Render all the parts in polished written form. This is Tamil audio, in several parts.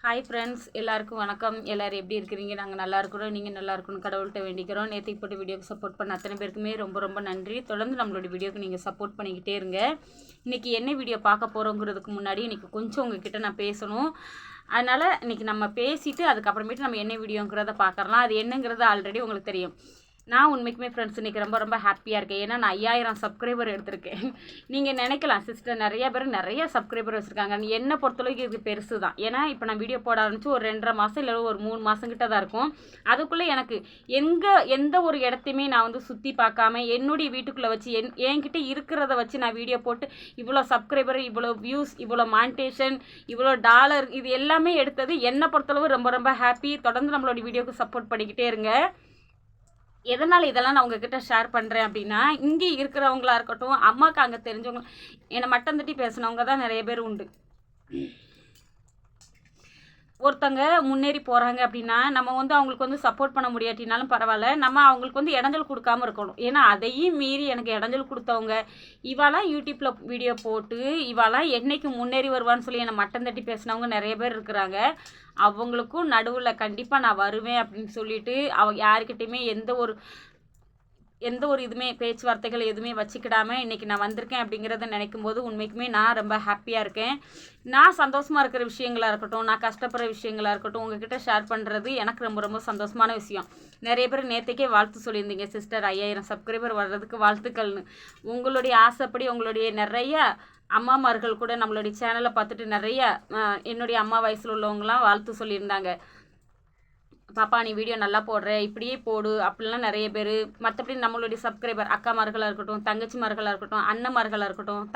ஹாய் ஃப்ரெண்ட்ஸ், எல்லாருக்கும் வணக்கம். எல்லோரும் எப்படி இருக்கிறீங்க? நாங்கள் நல்லா இருக்கிறோம். நீங்கள் நல்லா இருக்கணும் கடவுள்கிட்ட வேண்டிக்கிறோம். நேற்றுக்கு போட்டு வீடியோக்கு சப்போர்ட் பண்ண அத்தனை பேருக்குமே ரொம்ப ரொம்ப நன்றி. தொடர்ந்து நம்மளோட வீடியோக்கு நீங்கள் சப்போர்ட் பண்ணிக்கிட்டே இருங்க. இன்றைக்கி என்ன வீடியோ பார்க்க போகிறோங்கிறதுக்கு முன்னாடி இன்றைக்கி கொஞ்சம் உங்ககிட்ட நான் பேசணும். அதனால் இன்றைக்கி நம்ம பேசிவிட்டு அதுக்கப்புறமேட்டு நம்ம என்ன வீடியோங்கிறத பார்க்கலாம். அது என்னங்கிறது ஆல்ரெடி உங்களுக்கு தெரியும். நான் உண்மைக்குமே ஃப்ரெண்ட்ஸ் இன்றைக்கி ரொம்ப ரொம்ப ஹாப்பியாக இருக்கேன். ஏன்னா நான் 5000 சப்ஸ்கிரைபர் எடுத்திருக்கேன். நீங்கள் நினைக்கலாம் சிஸ்டர் நிறைய பேர் நிறைய சப்ஸ்கிரைபர் வச்சுருக்காங்க. என்னை பொறுத்தளவுக்கு இது பெருசு தான். ஏன்னா இப்போ நான் வீடியோ போட ஆரம்பிச்சு ஒரு 2.5 மாதம் இல்லை ஒரு 3 மாதம் கிட்ட தான் இருக்கும். அதுக்குள்ளே எனக்கு எந்த ஒரு இடத்தையுமே நான் சுற்றி பார்க்காம என்னுடைய வீட்டுக்குள்ளே வச்சு என்கிட்ட இருக்கிறத வச்சு நான் வீடியோ போட்டு இவ்வளோ சப்ஸ்கிரைபர், இவ்வளோ வியூஸ், இவ்வளோ மானிட்டேஷன், இவ்வளோ டாலர், இது எல்லாமே எடுத்தது என்னை பொறுத்தளவு ரொம்ப ரொம்ப ஹாப்பி. தொடர்ந்து நம்மளோட வீடியோக்கு சப்போர்ட் பண்ணிக்கிட்டே இருங்க. எதனால் இதெல்லாம் நான் உங்ககிட்ட ஷேர் பண்ணுறேன் அப்படின்னா, இங்கே இருக்கிறவங்களா இருக்கட்டும், அம்மாவுக்கு அங்கே தெரிஞ்சவங்க, என்னை மட்டம் தட்டி பேசினவங்க தான் நிறைய பேர் உண்டு. ஒருத்தங்க முன்னேறி போகிறாங்க அப்படின்னா நம்ம அவங்களுக்கு சப்போர்ட் பண்ண முடியாட்டினாலும் பரவாயில்ல, நம்ம அவங்களுக்கு இடைஞ்சல் கொடுக்காமல் இருக்கணும். ஏன்னா அதையும் மீறி எனக்கு இடைஞ்சல் கொடுத்தவங்க, இவாலாம் யூடியூப்பில் வீடியோ போட்டு இவாலாம் என்னைக்கு முன்னேறி வருவான்னு சொல்லி என்னை மட்டம் தட்டி பேசினவங்க நிறைய பேர் இருக்கிறாங்க. அவங்களுக்கும் நடுவில் கண்டிப்பாக நான் வருவேன் அப்படின்னு சொல்லிட்டு யாருக்கிட்டையுமே எந்த ஒரு இதுவுமே பேச்சுவார்த்தைகள் எதுவுமே வச்சுக்கிடாமல் இன்றைக்கி நான் வந்திருக்கேன் அப்படிங்கிறத நினைக்கும் போது உண்மைக்குமே நான் ரொம்ப ஹாப்பியாக இருக்கேன். நான் சந்தோஷமாக இருக்கிற விஷயங்களாக இருக்கட்டும், நான் கஷ்டப்படுற விஷயங்களாக இருக்கட்டும், உங்ககிட்ட ஷேர் பண்ணுறது எனக்கு ரொம்ப ரொம்ப சந்தோஷமான விஷயம். நிறைய பேர் நேற்றுக்கே வாழ்த்து சொல்லியிருந்தீங்க, சிஸ்டர் 5000 சப்ஸ்கிரைபர் வர்றதுக்கு வாழ்த்துக்கள்னு. உங்களுடைய ஆசைப்படி உங்களுடைய நிறைய அம்மாமார்கள் கூட நம்மளுடைய சேனலை பார்த்துட்டு நிறைய என்னுடைய அம்மா வயசில் உள்ளவங்களாம் வாழ்த்து சொல்லியிருந்தாங்க. பாப்பா நீ வீடியோ நல்லா போடுற, இப்படியே போடு அப்படிலாம் நிறைய பேர். மற்றபடி நம்மளுடைய சப்ஸ்கிரைபர் அக்காமார்களாக இருக்கட்டும், தங்கச்சிமார்களாக இருக்கட்டும், அண்ணன்மார்களாக இருக்கட்டும்,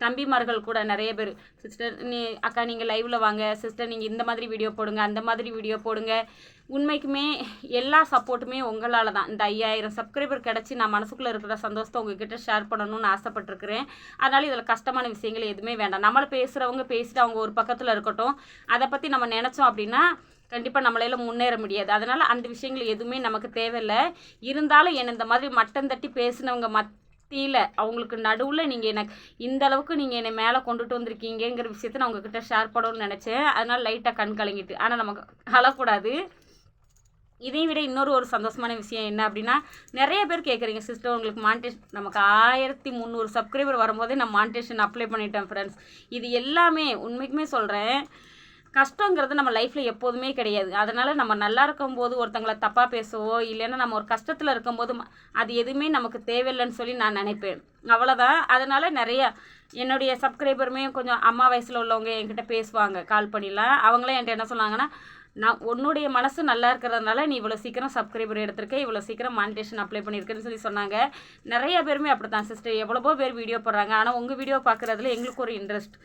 தம்பிமார்கள் கூட நிறைய பேர், சிஸ்டர் அக்கா நீங்கள் லைவில் வாங்க, சிஸ்டர் நீங்கள் இந்த மாதிரி வீடியோ போடுங்க, அந்த மாதிரி வீடியோ போடுங்க. உண்மைக்குமே எல்லா சப்போர்ட்டுமே உங்களால் தான். இந்த 5000 சப்ஸ்கிரைபர் கிடச்சி நான் மனசுக்குள்ளே இருக்கிற சந்தோஷத்தை உங்ககிட்ட ஷேர் பண்ணணும்னு ஆசைப்பட்டிருக்கிறேன். அதனால் இதில் கஷ்டமான விஷயங்கள் எதுவுமே வேண்டாம். நம்மளை பேசுகிறவங்க பேசிட்டு அவங்க ஒரு பக்கத்தில் இருக்கட்டும். அதை பற்றி நம்ம நினச்சோம் அப்படின்னா கண்டிப்பாக நம்மளால முன்னேற முடியாது. அதனால் அந்த விஷயங்கள் எதுவுமே நமக்கு தேவையில்லை. இருந்தாலும் என்னை இந்த மாதிரி மட்டம் தட்டி பேசினவங்க மத்தியில் அவங்களுக்கு நடுவில் நீங்கள் எனக்கு இந்த அளவுக்கு நீங்கள் என்னை மேலே கொண்டுட்டு வந்திருக்கீங்கிற விஷயத்த நான் உங்ககிட்ட ஷேர் பண்ணணும்னு நினச்சேன். அதனால் லைட்டாக கண் கலங்கிட்டு, ஆனால் நமக்கு அழக்கூடாது. இதை விட ஒரு சந்தோஷமான விஷயம் என்ன அப்படின்னா, நிறைய பேர் கேட்குறீங்க சிஸ்டர் உங்களுக்கு மானிட்டேஷன், நமக்கு 1300 சப்ஸ்கிரைபர் வரும்போதே நான் மானிட்டேஷன் அப்ளை பண்ணிட்டேன் ஃப்ரெண்ட்ஸ். இது எல்லாமே உண்மைக்குமே சொல்கிறேன், கஷ்டங்கிறது நம்ம லைஃப்பில் எப்போதுமே கிடையாது. அதனால் நம்ம நல்லா இருக்கும்போது ஒருத்தங்களை தப்பாக பேசவோ இல்லைன்னா நம்ம ஒரு கஷ்டத்தில் இருக்கும்போது அது எதுவுமே நமக்கு தேவையில்லைன்னு சொல்லி நான் நினைப்பேன். அவ்வளோதான். அதனால் நிறையா என்னுடைய சப்ஸ்கிரைபருமே கொஞ்சம் அம்மா வயசில் உள்ளவங்க என்கிட்ட பேசுவாங்க கால் பண்ணிலாம். அவங்களே என்கிட்ட என்ன சொன்னாங்கன்னா, நான் உன்னுடைய மனசு நல்லா இருக்கிறதுனால நீ இவ்வளோ சீக்கிரம் சப்ஸ்கிரைபர் எடுத்திருக்க, இவ்வளோ சீக்கிரம் மானிட்டேஷன் அப்ளை பண்ணியிருக்கேன்னு சொல்லி சொன்னாங்க. நிறைய பேருமே அப்படி தான் சிஸ்டர், எவ்வளவோ பேர் வீடியோ போடுறாங்க, ஆனால் உங்கள் வீடியோ பார்க்குறதுல எங்களுக்கு ஒரு இன்ட்ரெஸ்ட்.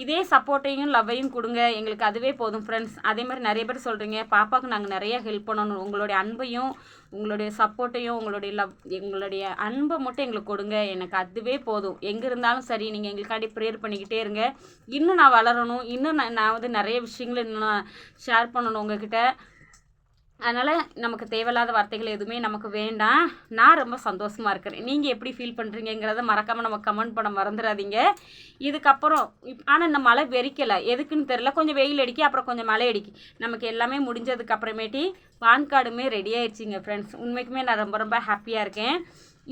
இதே சப்போர்ட்டையும் லவ்வையும் கொடுங்க, எங்களுக்கு அதுவே போதும் ஃப்ரெண்ட்ஸ். அதே மாதிரி நிறைய பேர் சொல்கிறீங்க பாப்பாவுக்கு நாங்கள் நிறைய ஹெல்ப் பண்ணணும், உங்களுடைய அன்பையும் உங்களுடைய சப்போர்ட்டையும் உங்களுடைய அன்பை மட்டும் எங்களுக்கு கொடுங்க, எனக்கு அதுவே போதும். எங்கே இருந்தாலும் சரி நீங்கள் எங்களுக்காண்டி ப்ரேயர் பண்ணிக்கிட்டே இருங்க. இன்னும் நான் வளரணும், இன்னும் நான் நிறைய விஷயங்களை இன்னும் நான் ஷேர் பண்ணணும் உங்ககிட்ட. அதனால் நமக்கு தேவையில்லாத வார்த்தைகள் எதுவுமே நமக்கு வேண்டாம். நான் ரொம்ப சந்தோஷமாக இருக்கிறேன். நீங்கள் எப்படி ஃபீல் பண்ணுறீங்கிறத மறக்காமல் நம்ம கமெண்ட் பண்ண மறந்துடாதீங்க. இதுக்கப்புறம் ஆனால் இந்த மழை வெறிக்கலை, எதுக்குன்னு தெரில. கொஞ்சம் வெயில் அடிக்கி, அப்புறம் கொஞ்சம் மழை அடிக்கி, நமக்கு எல்லாமே முடிஞ்சதுக்கு அப்புறமேட்டி பான் கார்டுமே ரெடி ஆயிடுச்சிங்க ஃப்ரெண்ட்ஸ். உண்மைக்குமே நான் ரொம்ப ரொம்ப ஹாப்பியாக இருக்கேன்.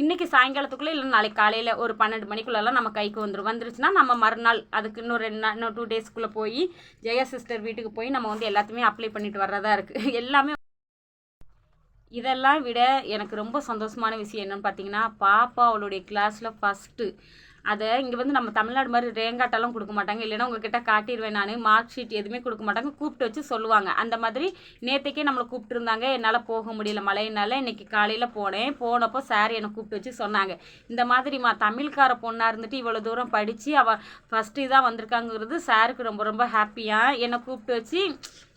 இன்றைக்கி சாயங்காலத்துக்குள்ளே இல்லை நாளைக்கு காலையில் ஒரு 12 மணிக்குள்ளெல்லாம் நம்ம கைக்கு வந்துருச்சுன்னா நம்ம மறுநாள் அதுக்கு இன்னும் 2 டேஸ்க்குள்ளே போய் ஜெயா சிஸ்டர் வீட்டுக்கு போய் நம்ம எல்லாத்தையுமே அப்ளை பண்ணிட்டு வர்றதா இருக்குது. எல்லாமே இதெல்லாம் விட எனக்கு ரொம்ப சந்தோஷமான விஷயம் என்னென்னு பார்த்தீங்கன்னா, பாப்பா அவளுடைய கிளாஸில் ஃபஸ்ட்டு. அதை இங்கே நம்ம தமிழ்நாடு மாதிரி ரேங்காட்டெல்லாம் கொடுக்க மாட்டாங்க, இல்லைன்னா உங்ககிட்ட காட்டிடுவேன் நான். மார்க் ஷீட் எதுவுமே கொடுக்க மாட்டாங்க, கூப்பிட்டு வச்சு சொல்லுவாங்க. அந்த மாதிரி நேற்றுக்கே நம்மளை கூப்பிட்டுருந்தாங்க. என்னால் போக முடியல மழையினால. இன்றைக்கி காலையில் போனப்போ சார் என்னை கூப்பிட்டு வச்சு சொன்னாங்க, இந்த மாதிரிம்மா தமிழ்கார பொண்ணாக இருந்துட்டு இவ்வளோ தூரம் படித்து அவள் ஃபஸ்ட்டு இதாக வந்திருக்காங்கிறது சாருக்கு ரொம்ப ரொம்ப ஹாப்பியாக என்னை கூப்பிட்டு வச்சு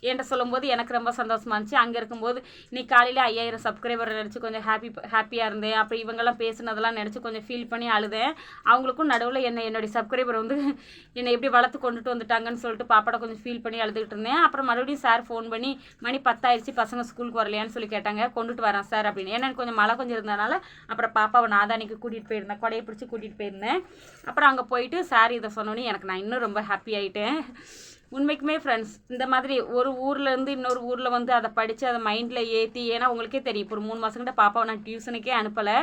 என்கிட்ட சொல்லும்போது எனக்கு ரொம்ப சந்தோஷமாக இருந்துச்சு. அங்கே இருக்கும்போது இன்றைக்கி காலையில் 5000 சப்ஸ்கிரைபர் நினச்சி கொஞ்சம் ஹாப்பியாக இருந்தேன். அப்புறம் இவங்கெல்லாம் பேசுனதெல்லாம் நினச்சி கொஞ்சம் ஃபீல் பண்ணி அழுதேன். அவங்களுக்கும் நடுவில் என்னுடைய சப்ஸ்கிரைபர் என்னை எப்படி வளர்த்து கொண்டுட்டு வந்துட்டாங்கன்னு சொல்லிட்டு பாப்பாட கொஞ்சம் ஃபீல் பண்ணி அழுதுகிட்டு இருந்தேன். அப்புறம் மறுபடியும் சார் ஃபோன் பண்ணி மணி 10 ஆயிடுச்சு, பசங்க ஸ்கூலுக்கு வரலையான்னு சொல்லி கேட்டாங்க. கொண்டுட்டு வரேன் சார் அப்படின்னு. ஏன்னா கொஞ்சம் மழை கொஞ்சம் இருந்ததுனால அப்புறம் பாப்பாவை நான் தான் அன்றைக்கி கூட்டிகிட்டு போயிருந்தேன், கொடையை பிடிச்சி கூட்டிகிட்டு போயிருந்தேன். அப்புறம் அங்கே போயிட்டு சார் இதை சொன்னோன்னே நான் இன்னும் ரொம்ப ஹாப்பி ஆகிட்டேன். உண்மைக்குமே ஃப்ரெண்ட்ஸ் இந்த மாதிரி ஒரு ஊர்லேருந்து இன்னொரு ஊரில் வந்து அதை படித்து அதை மைண்டில் ஏற்றி, ஏன்னா உங்களுக்கே தெரியும் இப்போ ஒரு 3 மாதம் கிட்ட பாப்பாவை நான் டியூஷனுக்கே அனுப்பலை.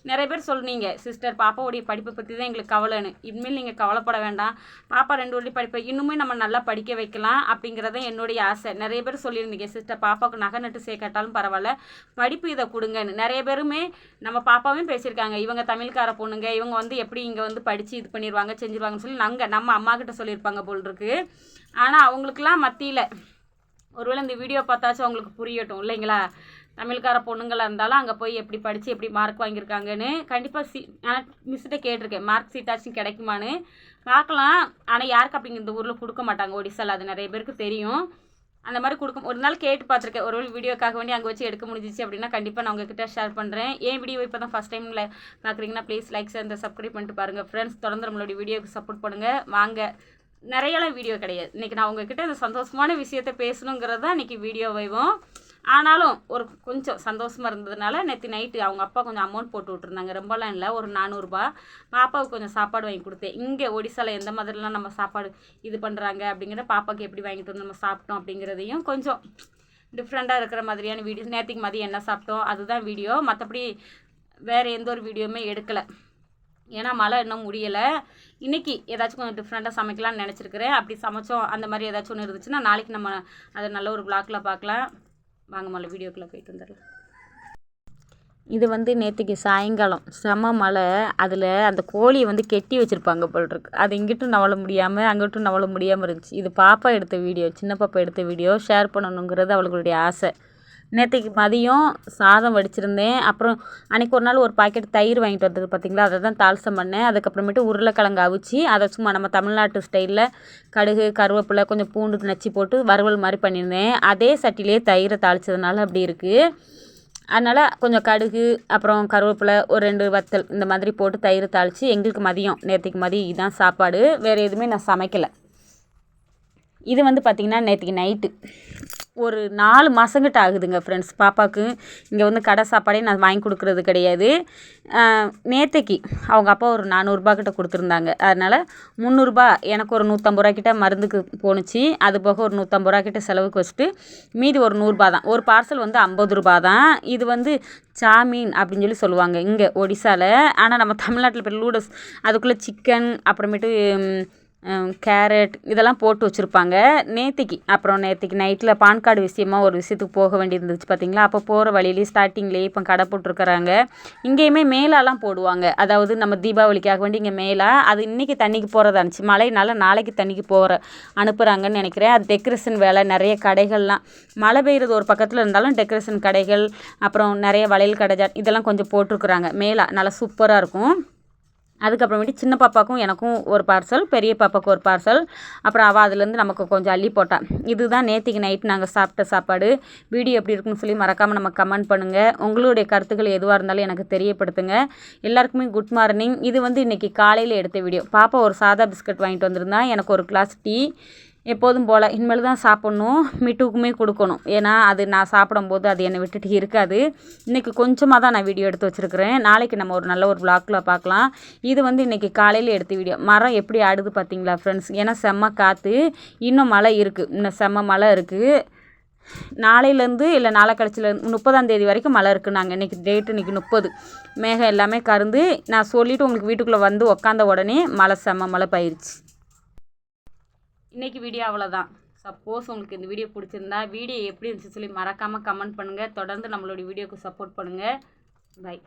நிறைய பேர் சொன்னீங்க, சிஸ்டர் பாப்பாவுடைய படிப்பை பற்றி தான் எங்களுக்கு கவலைன்னு. இனிமேல் நீங்கள் கவலைப்பட வேண்டாம், பாப்பா 2 வருடம் படிப்பை இன்னுமே நம்ம நல்லா படிக்க வைக்கலாம் அப்படிங்கிறத என்னுடைய ஆசை. நிறைய பேர் சொல்லியிருந்தீங்க, சிஸ்டர் பாப்பாவுக்கு நகை நட்டு சேர்க்காட்டாலும் பரவாயில்ல, படிப்பு இதை கொடுங்கன்னு. நிறைய பேருமே நம்ம பாப்பாவும் பேசியிருக்காங்க, இவங்க தமிழ்கார பொண்ணுங்க, இவங்க வந்து எப்படி இங்கே வந்து படித்து இது பண்ணிடுவாங்க செஞ்சுருவாங்கன்னு சொல்லி நம்ம அம்மா கிட்ட சொல்லியிருப்பாங்க போல் இருக்கு. ஆனால் அவங்களுக்கெல்லாம் மத்தியில் ஒருவேளை இந்த வீடியோ பார்த்தாச்சும் அவங்களுக்கு புரியட்டும் இல்லைங்களா. தமிழ்கார பொண்ணுங்களாக இருந்தாலும் அங்கே போய் எப்படி படித்து எப்படி மார்க் வாங்கியிருக்காங்கன்னு கண்டிப்பாக நான் மிஸ்கிட்ட கேட்டிருக்கேன், மார்க் சீட்டாச்சும் கிடைக்குமான்னு பார்க்கலாம். ஆனால் யாருக்கு அப்படிங்க இந்த ஊரில் கொடுக்க மாட்டாங்க ஒடிசாவில், அது நிறைய பேருக்கு தெரியும். அந்த மாதிரி கொடுக்கும் ஒரு நாள் கேட்டு பார்த்துருக்கேன், ஒரு வீடியோக்காக வேண்டி அங்கே வச்சு எடுக்க முடிஞ்சிச்சு அப்படின்னா கண்டிப்பாக நான் உங்ககிட்ட ஷேர் பண்ணுறேன். ஏன் வீடியோ இப்போ தான் ஃபஸ்ட் டைமில் பார்க்குறீங்கன்னா ப்ளீஸ் லைக் ஷேர் சப்ஸ்கிரைப் பண்ணிட்டு பாருங்கள் ஃப்ரெண்ட்ஸ். தொடர்ந்து நம்மளுடைய வீடியோவுக்கு சப்போர்ட் பண்ணுங்கள். வாங்க, நிறையலாம் வீடியோ கிடையாது இன்றைக்கி, நான் உங்ககிட்ட இந்த சந்தோஷமான விஷயத்த பேசணுங்கிறது தான் இன்றைக்கி வீடியோ வைவோம். ஆனாலும் ஒரு கொஞ்சம் சந்தோஷமாக இருந்ததுனால நேற்று நைட்டு அவங்க அப்பா கொஞ்சம் அமௌண்ட் போட்டு விட்ருந்தாங்க, ரொம்பலாம் இல்லை, ஒரு 400 ரூபா. பாப்பாவுக்கு கொஞ்சம் சாப்பாடு வாங்கி கொடுத்தேன். இங்கே ஒடிசாவில் எந்த மாதிரிலாம் நம்ம சாப்பாடு இது பண்ணுறாங்க அப்படிங்கிற, பாப்பாவுக்கு எப்படி வாங்கிட்டு வந்து நம்ம சாப்பிட்டோம் அப்படிங்கிறதையும் கொஞ்சம் டிஃப்ரெண்ட்டாக இருக்கிற மாதிரியான வீடியோஸ். நேற்றுக்கு மதியம் என்ன சாப்பிட்டோம் அதுதான் வீடியோ, மற்றபடி வேறு எந்த ஒரு வீடியோவுமே எடுக்கலை. ஏன்னா மழை இன்னும் முடியலை. இன்றைக்கி ஏதாச்சும் கொஞ்சம் டிஃப்ரெண்ட்டாக சமைக்கலாம்னு நினச்சிருக்கிறேன். அப்படி சமைச்சோம் அந்த மாதிரி ஏதாச்சும் ஒன்று இருந்துச்சுன்னா நாளைக்கு நம்ம அதை நல்ல ஒரு விளாக்கில் பார்க்கலாம். வாங்க மழை வீடியோக்குள்ளே போயிட்டு வந்துடலாம். இது வந்து நேற்றுக்கு சாயங்காலம் செம மழை. அதில் அந்த கோழியை வந்து கெட்டி வச்சுருப்பாங்க போல் இருக்கு. அது இங்கிட்டும் நவள முடியாமல் அங்கிட்டும் நவள முடியாமல் இருந்துச்சு. இது பாப்பா எடுத்த வீடியோ, சின்ன பாப்பா எடுத்த வீடியோ, ஷேர் பண்ணணுங்கிறது அவளுடைய ஆசை. நேற்றுக்கு மதியம் சாதம் வடிச்சிருந்தேன். அப்புறம் அன்றைக்கி ஒரு நாள் ஒரு பாக்கெட் தயிர் வாங்கிட்டு வந்தது பார்த்திங்களா, அதை தான் தாளிசம் பண்ணேன். அதுக்கப்புறமேட்டு உருளைக்கிழங்கு அவிச்சு அதை சும்மா நம்ம தமிழ்நாட்டு ஸ்டைலில் கடுகு கருவேப்பிலை கொஞ்சம் பூண்டு நச்சு போட்டு வறுவல் மாதிரி பண்ணியிருந்தேன். அதே சட்டிலே தயிரை தாளித்ததுனால அப்படி இருக்குது. அதனால் கொஞ்சம் கடுகு அப்புறம் கருவேப்பிலை ஒரு 2 வத்தல் இந்த மாதிரி போட்டு தயிர் தாளித்து எங்களுக்கு மதியம் நேற்றுக்கு மதியம் இதுதான் சாப்பாடு. வேறு எதுவுமே நான் சமைக்கலை. இது வந்து பார்த்திங்கன்னா நேற்றுக்கு நைட்டு ஒரு 4 மாதங்கிட்ட ஆகுதுங்க ஃப்ரெண்ட்ஸ். பாப்பாவுக்கு இங்கே வந்து கடை சாப்பாடே நான் வாங்கி கொடுக்குறது கிடையாது. நேற்றுக்கு அவங்க அப்பா ஒரு 400 ரூபா கிட்ட கொடுத்துருந்தாங்க. அதனால் 300 ரூபா எனக்கு ஒரு 150 ரூபா கிட்ட மருந்துக்கு போணுச்சு. அது போக ஒரு 150 ரூபா கிட்ட செலவுக்கு வச்சுட்டு மீதி ஒரு 100 ரூபா தான். ஒரு பார்சல் வந்து 50 ரூபா தான். இது வந்து சாமீன் அப்படின்னு சொல்லி சொல்லுவாங்க இங்கே ஒடிசாவில். ஆனால் நம்ம தமிழ்நாட்டில் பேர் லூடஸ். அதுக்குள்ளே சிக்கன் அப்புறமேட்டு கேரட் இதெல்லாம் போட்டு வச்சுருப்பாங்க. நேற்றுக்கு நைட்டில் பான் கார்டு விஷயமா ஒரு விஷயத்துக்கு போக வேண்டியிருந்துச்சு பார்த்திங்களா. அப்போ போகிற வழியிலேயே ஸ்டார்டிங்லேயே இப்போ கடை போட்டிருக்கிறாங்க. இங்கேயுமே மேலாலாம் போடுவாங்க. அதாவது நம்ம தீபாவளிக்காக வேண்டி இங்கே மேலா அது இன்றைக்கி தண்ணிக்கு போகிறதா இருந்துச்சு. மழைனால நாளைக்கு தண்ணிக்கு அனுப்புகிறாங்கன்னு நினைக்கிறேன். அது டெக்கரேஷன் வேலை, நிறைய கடைகள்லாம் மழை பெய்கிறது ஒரு பக்கத்தில் இருந்தாலும் டெக்கரேஷன் கடைகள் அப்புறம் நிறைய வளையல் கடை இதெல்லாம் கொஞ்சம் போட்டிருக்குறாங்க. மேலா நல்லா சூப்பராக இருக்கும். அதுக்கப்புறமேட்டு சின்ன பாப்பாவுக்கும் எனக்கும் ஒரு பார்சல், பெரிய பாப்பாவுக்கு ஒரு பார்சல். அப்புறம் அவள் அதுலேருந்து நமக்கு கொஞ்சம் அள்ளி போட்டான். இதுதான் நேற்றுக்கு நைட் நாங்கள் சாப்பிட்ட சாப்பாடு. வீடியோ எப்படி இருக்குன்னு சொல்லி மறக்காமல் நம்ம கமெண்ட் பண்ணுங்கள். உங்களுடைய கருத்துக்கள் எதுவாக இருந்தாலும் எனக்கு தெரியப்படுத்துங்க. எல்லாருக்குமே குட் மார்னிங். இது வந்து இன்றைக்கி காலையில் எடுத்த வீடியோ. பாப்பா ஒரு சாதா பிஸ்கட் வாங்கிட்டு வந்திருந்தா, எனக்கு ஒரு கிளாஸ் டீ. எப்போதும் போல் இனிமேல் தான் சாப்பிட்ணும், மிட்டுக்குமே கொடுக்கணும். ஏன்னா அது நான் சாப்பிடும்போது அது என்னை விட்டுட்டு இருக்காது. இன்றைக்கி கொஞ்சமாக தான் நான் வீடியோ எடுத்து வச்சுருக்கிறேன். நாளைக்கு நம்ம ஒரு நல்ல ஒரு விளாக்கில் பார்க்கலாம். இது வந்து இன்றைக்கி காலையில் எடுத்த வீடியோ. மரம் எப்படி ஆடுது பார்த்தீங்களா ஃப்ரெண்ட்ஸ். ஏன்னா செம்ம காற்று, இன்னும் மழை இருக்குது, இன்னும் செம்ம மழை இருக்குது. நாளையிலேருந்து இல்லை நாளை கழிச்சிலேருந்து 30ஆம் தேதி வரைக்கும் மழை இருக்குது. நாங்கள் இன்றைக்கி டேட்டு இன்றைக்கி 30. மேகம் எல்லாமே கருந்து நான் சொல்லிவிட்டு உங்களுக்கு வீட்டுக்குள்ளே வந்து உக்காந்த உடனே மழை செம்ம மழை பயிடுச்சு. இன்றைக்கி வீடியோ அவ்வளோதான். சப்போஸ் உங்களுக்கு இந்த வீடியோ பிடிச்சிருந்தா வீடியோ எப்படி இருந்துச்சு சொல்லி மறக்காமல் கமெண்ட் பண்ணுங்கள். தொடர்ந்து நம்மளுடைய வீடியோக்கு சப்போர்ட் பண்ணுங்கள். பை.